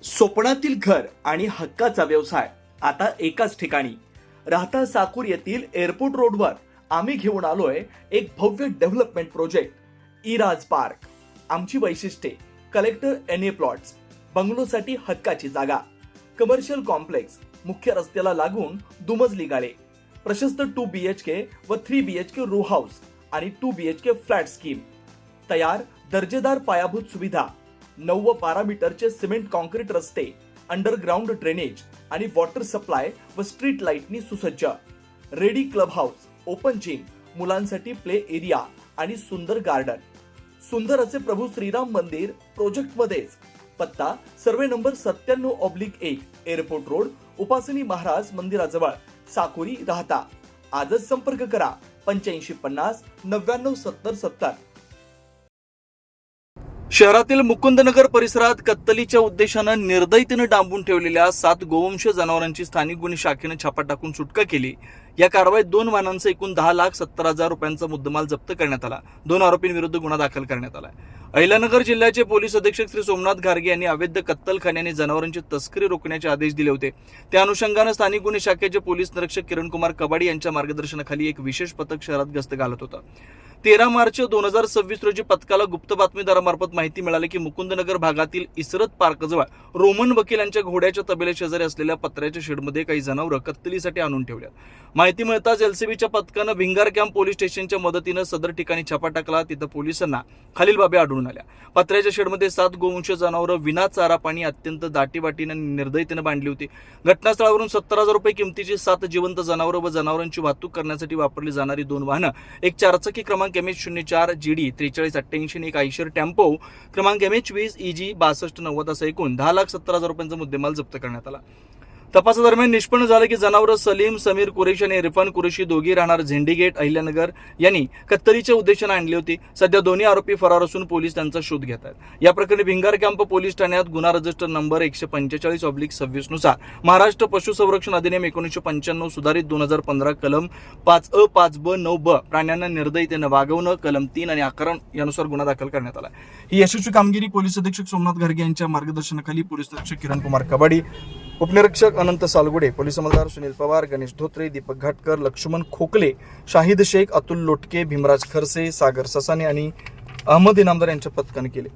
स्वप्नातील घर आणि हक्काचा व्यवसाय आता एकाच ठिकाणी. राहता साकूर येथील एअरपोर्ट रोडवर आम्ही घेऊन आलोय एक भव्य डेव्हलपमेंट प्रोजेक्ट इराज पार्क. आमची वैशिष्ट्ये: कलेक्टर NA प्लॉट्स, बंगलोसाठी हक्काची जागा, कमर्शियल कॉम्प्लेक्स, मुख्य रस्त्याला लागून दुमजली गाळे, प्रशस्त 2 BHK व 3 BHK रो हाऊस आणि 2 BHK फ्लॅट स्कीम. तयार दर्जेदार पायाभूत सुविधा, 9 व 12 मीटरचे सिमेंट कॉन्क्रीट रस्ते, अंडरग्राउंड ड्रेनेज आणि वॉटर सप्लाय व स्ट्रीट लाईटनी सुसज्ज. Ready club house, open gym, मुलांसाठी प्ले एरिया आणि सुंदर गार्डन. सुंदर असे प्रभू श्रीराम मंदिर प्रोजेक्ट मध्येच. पत्ता: सर्वे नंबर 97/1, एअरपोर्ट रोड, उपासनी महाराज मंदिराजवळ, साकुरी, राहता. आजच संपर्क करा 8550 99 70 70. शहरातील मुकुंदनगर परिसरात कत्तलीच्या उद्देशानं निर्दयतेने डांबून ठेवलेल्या 7 गोवंश जनावरांची स्थानिक गुन्हे शाखेने छापा टाकून सुटका केली. या कारवाईत 2 वाहनांचा एकूण 10,70,000 रुपयांचा मुद्देमाल जप्त करण्यात आला. 2 आरोपींविरुद्ध गुन्हा दाखल करण्यात आला. अहिल्यानगर जिल्ह्याचे पोलीस अधीक्षक श्री सोमनाथ घारगे यांनी अवैध कत्तलखान्याने जनावरांची तस्करी रोखण्याचे आदेश दिले होते. त्या अनुषंगाने स्थानिक गुन्हे शाखेचे पोलीस निरीक्षक किरणकुमार कबाडी यांच्या मार्गदर्शनाखाली एक विशेष पथक शहरात गस्त घालत होतं. 13 मार्च 2026 रोजी पथकाला गुप्त बातमीदारामार्फत माहिती मिळाली की मुकुंदनगर भागातील इसरत पार्कजवळ रोमन वकील यांच्या घोड्याच्या तबेले शेजारी असलेल्या पत्र्याच्या शेडमध्ये काही जनावरं कत्तलीसाठी आणून ठेवल्यात. माहिती मिळताच LCBच्या पथकानं भिंगार कॅम्प पोलीस स्टेशनच्या मदतीनं सदर ठिकाणी छापा टाकला. तिथं पोलिसांना खालील बाबी आढळून आल्या. पत्र्याच्या शेडमध्ये 7 गोवंश जनावरं विना चारा पाणी अत्यंत दाटीवाटीनं निर्दयतेनं बांधली होती. घटनास्थळावरून 70,000 रुपये किमतीची 7 जिवंत जनावरं व जनावरांची वाहतूक करण्यासाठी वापरली जाणारी 2 वाहनं, एक 4चाकी क्रमांक MH04 GD 4388 आणि एक आयशर टेम्पो क्रमांक MH20 EG 6290 असा एकूण 10,70,000 रुपयांचा मुद्देमाल जप्त करण्यात आला. तपासादरम्यान निष्पन्न झालं की जनावरं सलीम समीर कुरेशी आणि इरफान कुरेशी दोघी राहणार झेंडीगेट अहिल्यानगर यांनी कत्तलीच्या उद्देशाने आणली होती. सध्या दोन्ही आरोपी फरार असून पोलीस त्यांचा शोध घेत आहेत. या प्रकरणी भिंगार कॅम्प पोलीस ठाण्यात गुन्हा रजिस्टर नंबर 145/26 नुसार महाराष्ट्र पशुसंरक्षण अधिनियम 1995 सुधारित 2015 कलम 5A 5B 9B प्राण्यांना निर्दयतेने वागवणं, कलम 3 आणि 11 यानुसार गुन्हा दाखल करण्यात आला. ही यशस्वी कामगिरी पोलीस अधीक्षक सोमनाथ घारगे यांच्या मार्गदर्शनाखाली पोलीस निरीक्षक किरणकुमार कबाडी, उपनिरीक्षक अनंत सालगुडे, पोलीस अंमलदार सुनील पवार, गणेश धोत्रे, दीपक घाटकर, लक्ष्मण खोकले, शाहिद शेख, अतुल लोटके, भीमराज खरसे, सागर ससाने आणि अहमद इनामदार यांच्या पथकाने केले.